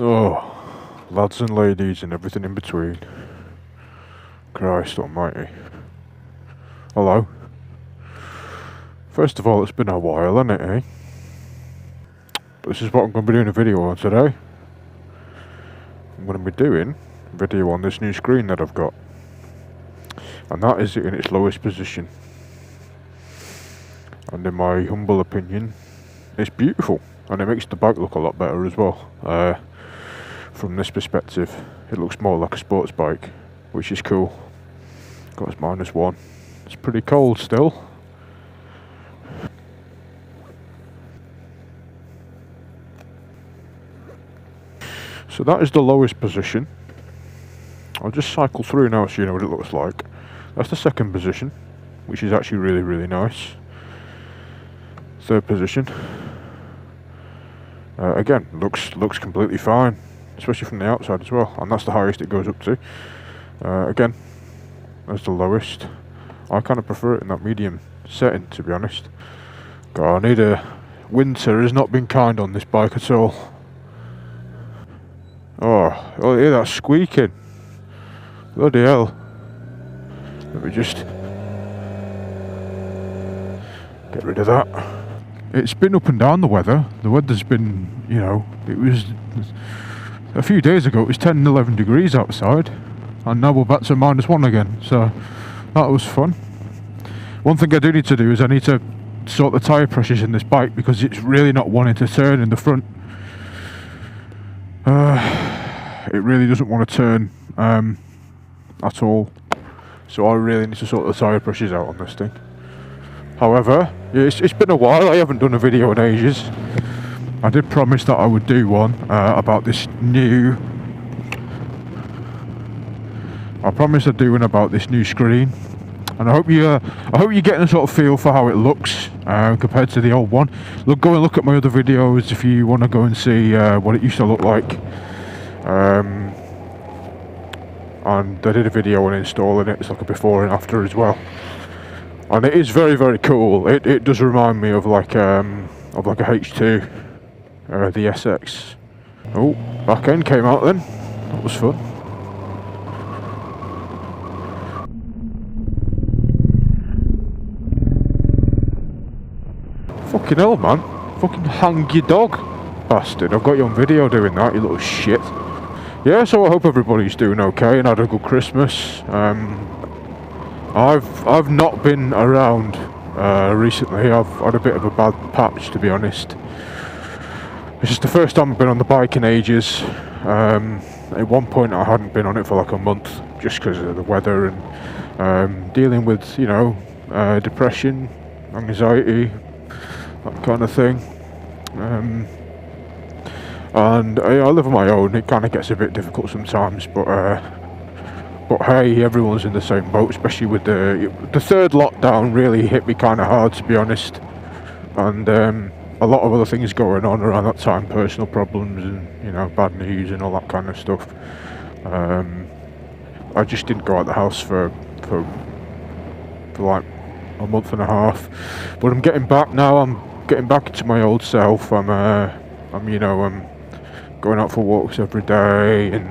Oh, lads and ladies and everything in between. Christ almighty. Hello. First of all, it's been a while, hasn't it, eh? But this is what I'm going to be doing a video on today. I'm going to be doing a video on this new screen that I've got. And that is in its lowest position. And in my humble opinion, it's beautiful. And it makes the bike look a lot better as well. From this perspective, it looks more like a sports bike, which is cool. Got its -1. It's pretty cold still. So that is the lowest position. I'll just cycle through now so you know what it looks like. That's the second position, which is actually really, really nice. Third position. Again, looks completely fine, especially from the outside as well. And that's the highest it goes up to. Again, that's the lowest. I kind of prefer it in that medium setting, to be honest. God, winter has not been kind on this bike at all. Oh, hear that squeaking. Bloody hell. Let me just get rid of that. It's been up and down, the weather. The weather's been, you know, it was a few days ago it was 10 and 11 degrees outside, and now we're back to -1 again, so that was fun. One thing I do need to do is I need to sort the tyre pressures in this bike, because it's really not wanting to turn in the front. It really doesn't want to turn at all, so I really need to sort the tyre pressures out on this thing. However, it's been a while. I haven't done a video in ages. I did promise that I would do one about this new. I promised I'd do one about this new screen, and I hope you're getting a sort of feel for how it looks compared to the old one. Go and look at my other videos if you want to go and see what it used to look like. And I did a video on installing it. It's like a before and after as well. And it is very, very cool. It does remind me of like a H2, the SX. Oh, back end came out then. That was fun. Fucking hell, man! Fucking hang your dog, bastard! I've got you on video doing that, you little shit. Yeah, so I hope everybody's doing okay and had a good Christmas. I've not been around recently. I've had a bit of a bad patch, to be honest. It's just the first time I've been on the bike in ages. At one point I hadn't been on it for like a month, just because of the weather and dealing with, you know, depression, anxiety, that kind of thing. And I live on my own. It kind of gets a bit difficult sometimes, but hey, everyone's in the same boat, especially with the third lockdown really hit me kind of hard, to be honest. And a lot of other things going on around that time, personal problems and, you know, bad news and all that kind of stuff. I just didn't go out the house for like a month and a half. But I'm getting back now. I'm getting back into my old self. I'm going out for walks every day and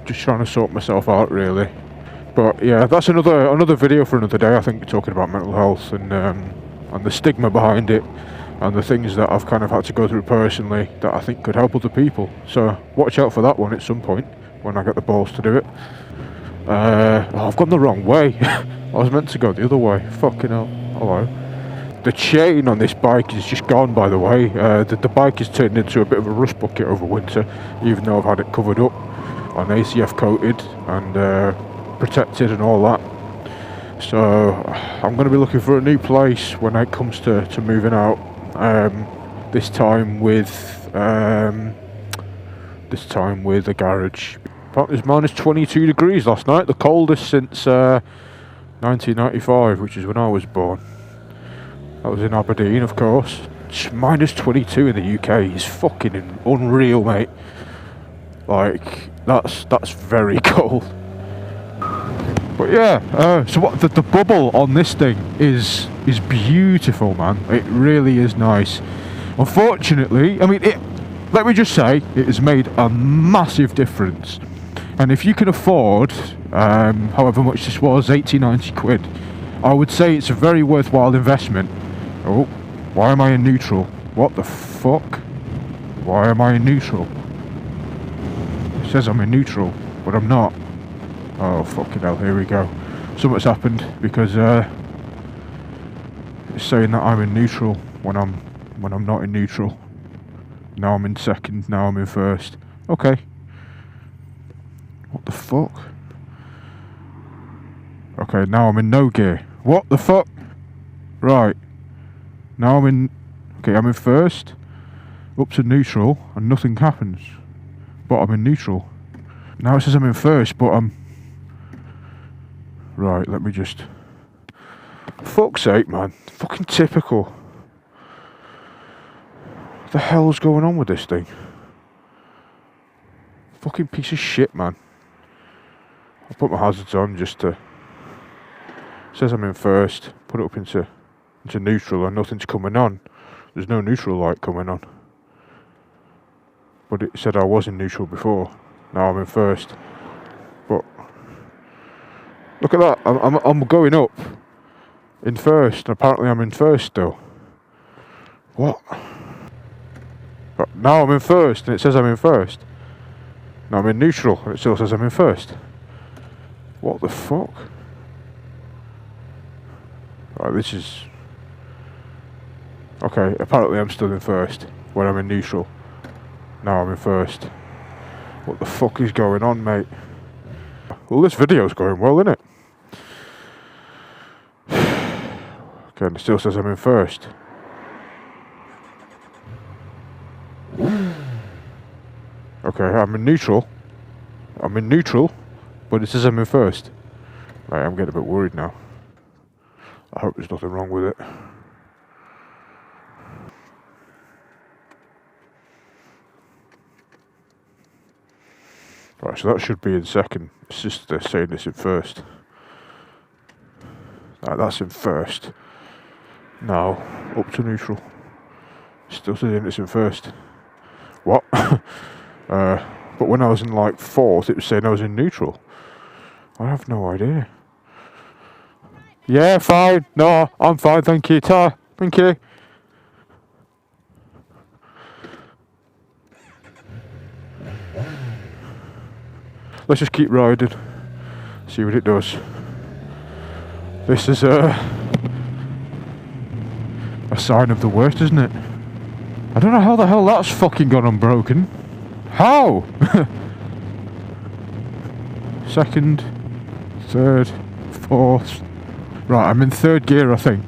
just trying to sort myself out, really. But yeah, that's another video for another day. I think we're talking about mental health and the stigma behind it, and the things that I've kind of had to go through personally that I think could help other people. So watch out for that one at some point when I get the balls to do it. I've gone the wrong way. I was meant to go the other way. Fucking hell. Hello. The chain on this bike is just gone, by the way. The bike has turned into a bit of a rust bucket over winter, even though I've had it covered up on ACF coated and protected and all that. So I'm going to be looking for a new place when it comes to moving out. This time with a garage. Apparently it was -22 degrees last night, the coldest since 1995, which is when I was born. That was in Aberdeen, of course. -22 in the UK is fucking unreal, mate. Like, that's very cold. But yeah, so what the bubble on this thing is beautiful, man. It really is nice. Unfortunately, I mean, let me just say, it has made a massive difference. And if you can afford, however much this was, 80, 90 quid, I would say it's a very worthwhile investment. Oh, why am I in neutral? What the fuck? Why am I in neutral? It says I'm in neutral, but I'm not. Oh, fucking hell, here we go. Something's happened, because it's saying that I'm in neutral when I'm not in neutral. Now I'm in second, now I'm in first. Okay. What the fuck? Okay, now I'm in no gear. What the fuck? Right. Now I'm in... Okay, I'm in first. Up to neutral, and nothing happens. But I'm in neutral. Now it says I'm in first, but I'm... Right, let me just... Fuck's sake, man. Fucking typical. What the hell's going on with this thing? Fucking piece of shit, man. I'll put my hazards on just to... It says I'm in first. Put it up into neutral and nothing's coming on. There's no neutral light coming on. But it said I was in neutral before. Now I'm in first. But... Look at that. I'm going up in first. Apparently I'm in first still. What? But now I'm in first and it says I'm in first. Now I'm in neutral and it still says I'm in first. What the fuck? Right, this is... Okay, apparently I'm still in first when I'm in neutral. Now I'm in first. What the fuck is going on, mate? Well, this video's going well, isn't it? Okay, and it still says I'm in first. Okay, I'm in neutral. I'm in neutral, but it says I'm in first. Right, I'm getting a bit worried now. I hope there's nothing wrong with it. Right, so that should be in second. It's just saying it's in first. Right, that's in first. Now, up to neutral. Still saying it's in first. What? But when I was in like fourth, it was saying I was in neutral. I have no idea. Yeah, fine. No, I'm fine, thank you. Ta, thank you. Let's just keep riding. See what it does. This is a sign of the worst, isn't it? I don't know how the hell that's fucking gone unbroken. How? Second, third, fourth. Right, I'm in third gear, I think.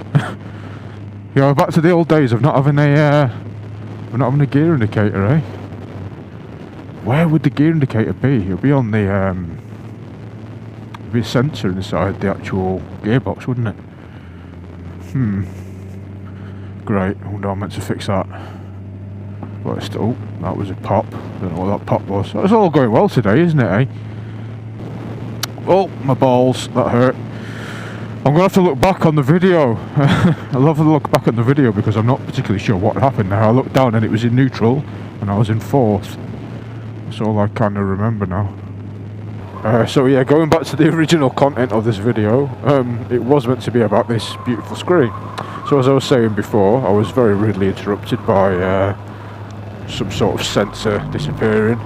Yeah, back to the old days of not having a gear indicator, eh? Where would the gear indicator be? It'll be on the it'll be a sensor inside the actual gearbox, wouldn't it? Great. I wonder how I'm meant to fix that. Well, oh, that was a pop. Don't know what that pop was. That's all going well today, isn't it, eh? Oh, my balls. That hurt. I'm going to have to look back on the video. I'll have to look back at the video because I'm not particularly sure what happened now. I looked down and it was in neutral and I was in fourth. That's all I kind of remember now. So yeah, going back to the original content of this video, it was meant to be about this beautiful screen. So as I was saying before, I was very rudely interrupted by some sort of sensor disappearing.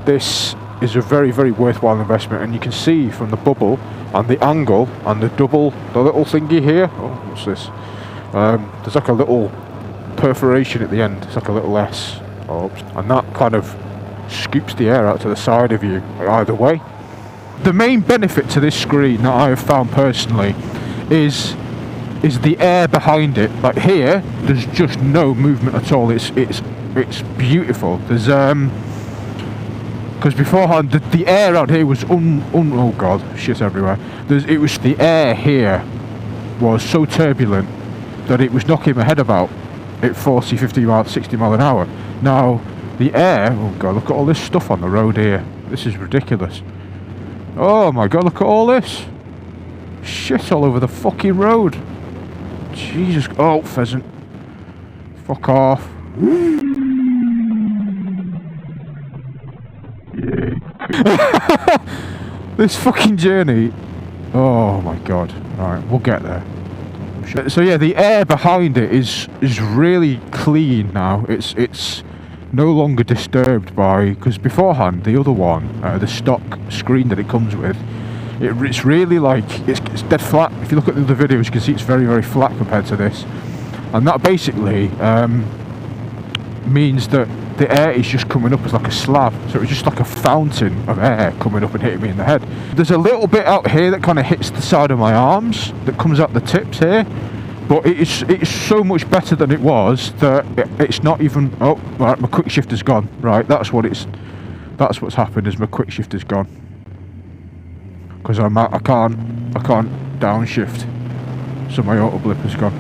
This is a very, very worthwhile investment, and you can see from the bubble and the angle and the little thingy here. Oh, what's this? There's like a little perforation at the end. It's like a little S. Oh, and that kind of scoops the air out to the side of you either way. The main benefit to this screen that I have found personally is the air behind it. Like here, there's just no movement at all. It's beautiful. There's because beforehand the air out here was oh god, shit everywhere. It was the air here was so turbulent that it was knocking my head about at 40, 50 miles, 60 mile an hour. Now the air, oh god, look at all this stuff on the road here. This is ridiculous. Oh my god, look at all this shit all over the fucking road. Jesus, oh, pheasant. Fuck off. This fucking journey. Oh my god. Alright, we'll get there. So yeah, the air behind it is really clean now. It's no longer disturbed by, because beforehand the other one, the stock screen that it comes with, it's really like it's dead flat. If you look at the other videos, you can see it's very flat compared to this, and that basically means that the air is just coming up as like a slab, so it's just like a fountain of air coming up and hitting me in the head. There's a little bit out here that kind of hits the side of my arms, that comes out the tips here, but it's so much better than it was that it's not even. Oh, right, my quick shifter's gone. Right, that's what's happened, is my quick shifter's gone, because I can't downshift, so my auto blip has gone.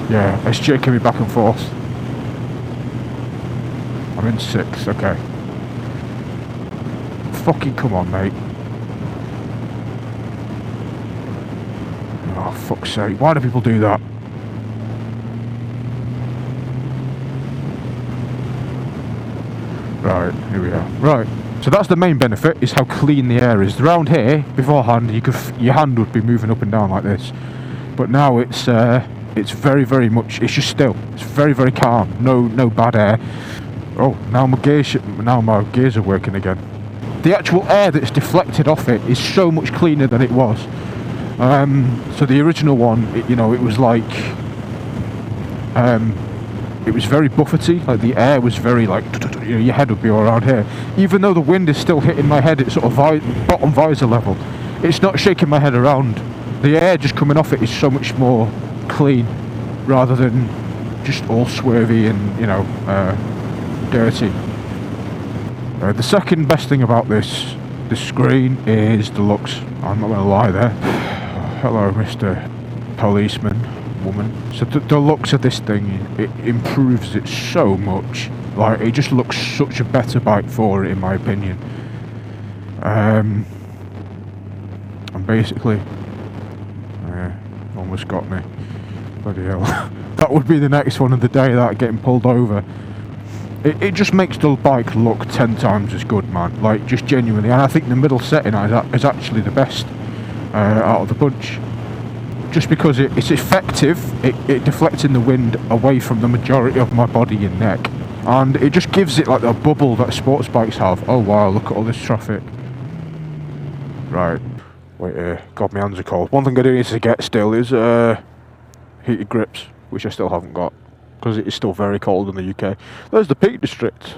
Yeah, it's jerking me back and forth. I'm in 6th, okay. Fucking come on, mate. Oh, fuck's sake. Why do people do that? Right, here we are. Right. So that's the main benefit, is how clean the air is. Around here, beforehand, your hand would be moving up and down like this. But now it's very much, it's just still. It's very calm. No bad air. Oh, now my gears are working again. The actual air that's deflected off it is so much cleaner than it was. So the original one, it was like, it was very buffety. Like the air was very like, your head would be all around here. Even though the wind is still hitting my head at sort of bottom visor level, it's not shaking my head around. The air just coming off it is so much more clean, rather than just all swervy and dirty. The second best thing about this screen is the looks. I'm not going to lie there. Hello, Mr. Policeman, woman. So the looks of this thing, it improves it so much. Like, it just looks such a better bike for it, in my opinion. And basically, almost got me. Bloody hell. That would be the next one of the day, that getting pulled over. It just makes the bike look 10 times as good, man. Like, just genuinely. And I think the middle setting is actually the best out of the bunch. Just because it's effective, it deflecting the wind away from the majority of my body and neck. And it just gives it like the bubble that sports bikes have. Oh wow, look at all this traffic. Right. Wait here. God, my hands are cold. One thing I do need to get still is heated grips, which I still haven't got, because it is still very cold in the UK. There's the Peak District.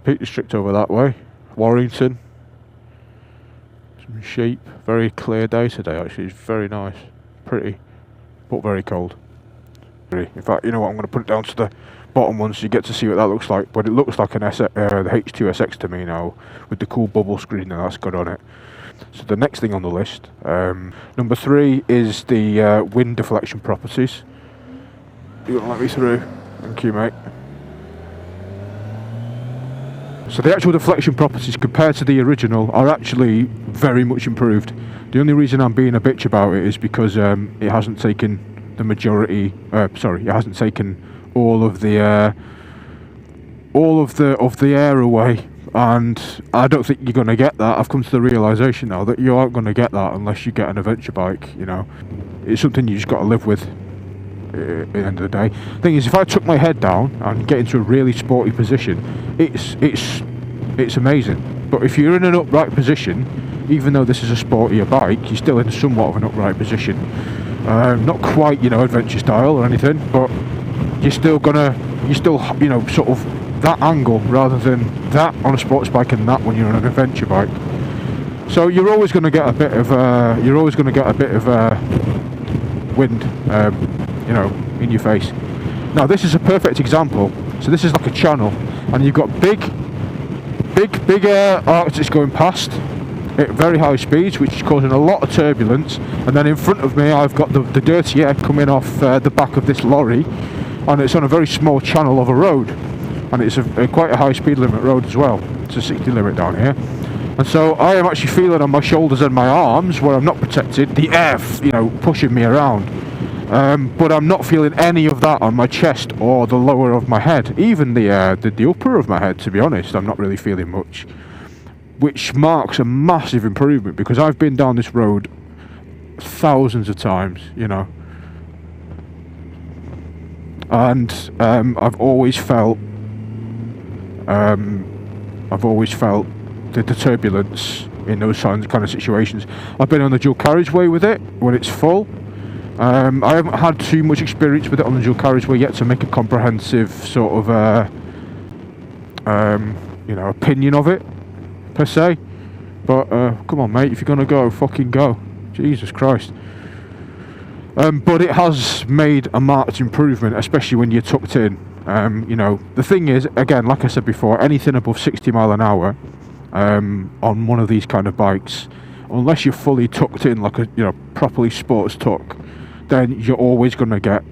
Peak District over that way. Warrington. Some sheep. Very clear day today, actually. It's very nice. Pretty. But very cold. In fact, you know what? I'm going to put it down to the bottom one so you get to see what that looks like. But it looks like the H2SX to me now, with the cool bubble screen that's got on it. So the next thing on the list, number 3 is the wind deflection properties. You want to let me through? Thank you, mate. So the actual deflection properties compared to the original are actually very much improved. The only reason I'm being a bitch about it is because it hasn't taken the majority. It hasn't taken all of the air away. And I don't think you're going to get that. I've come to the realisation now that you aren't going to get that unless you get an adventure bike, It's something you just got to live with at the end of the day. Thing is, if I took my head down and get into a really sporty position, it's amazing. But if you're in an upright position, even though this is a sportier bike, you're still in somewhat of an upright position. Not quite, adventure style or anything, but you're still, sort of that angle rather than that on a sports bike and that when you're on an adventure bike. So you're always going to get a bit of wind, in your face. Now this is a perfect example. So this is like a channel, and you've got big air arcs that's going past at very high speeds, which is causing a lot of turbulence. And then in front of me, I've got the dirty air coming off the back of this lorry, and it's on a very small channel of a road. And it's quite a high speed limit road as well. It's a 60 limit down here. And so I am actually feeling on my shoulders and my arms, where I'm not protected, the air, pushing me around. but I'm not feeling any of that on my chest or the lower of my head. Even the upper of my head, to be honest, I'm not really feeling much, which marks a massive improvement, because I've been down this road thousands of times, you know, and I've always felt the turbulence in those kind of situations. I've been on the dual carriageway with it when it's full. I haven't had too much experience with it on the dual carriageway yet to make a comprehensive sort of you know, opinion of it per se, but come on mate, if you're gonna go, fucking go. Jesus Christ. But it has made a marked improvement, especially when you're tucked in. You know, the thing is, again, like I said before, anything above 60 mile an hour on one of these kind of bikes, unless you're fully tucked in like a, you know, properly sports tuck, then you're always going to get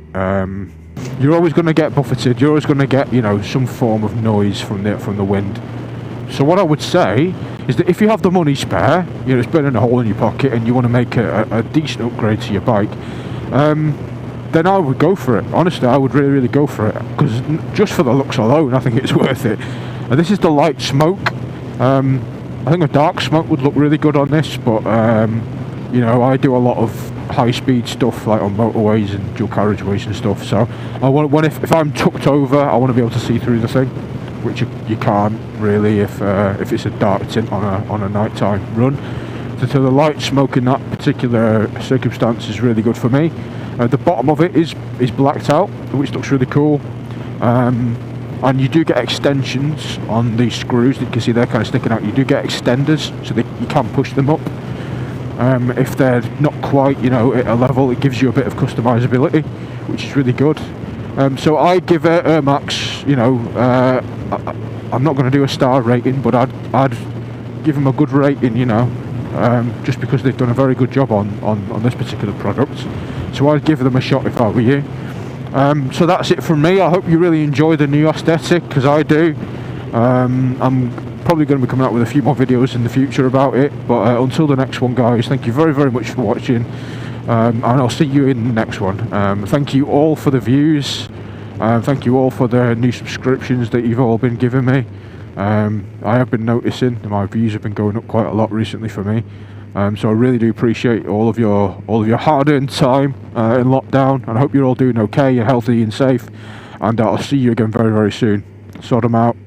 buffeted. You're always going to get, you know, some form of noise from the wind. So what I would say is that if you have the money spare, you know, it's burning a hole in your pocket, and you want to make a decent upgrade to your bike, then I would go for it. Honestly, I would really go for it, because just for the looks alone, I think it's worth it. And this is the light smoke. I think a dark smoke would look really good on this, but you know, I do a lot of high-speed stuff like on motorways and dual carriageways and stuff. So I want if I'm tucked over, I want to be able to see through the thing, which you can't really if it's a dark tint on a nighttime run. So the light smoke in that particular circumstance is really good for me. The bottom of it is blacked out, which looks really cool. And you do get extensions on these screws that you can see they're kind of sticking out. You do get extenders, so you can push them up. If they're not quite, you know, at a level, it gives you a bit of customizability, which is really good. So I give Ermax, you know, I'm not going to do a star rating, but I'd give them a good rating, you know, just because they've done a very good job on this particular product. So I'd give them a shot if I were you. So that's it from me. I hope you really enjoy the new aesthetic, because I do. I'm probably going to be coming out with a few more videos in the future about it, but until the next one, guys, thank you very much for watching, and I'll see you in the next one. Thank you all for the views, thank you all for the new subscriptions that you've all been giving me. I have been noticing that my views have been going up quite a lot recently for me, so I really do appreciate all of your hard-earned time in lockdown, and I hope you're all doing okay, you're healthy and safe, and I'll see you again very soon. Sort 'em out.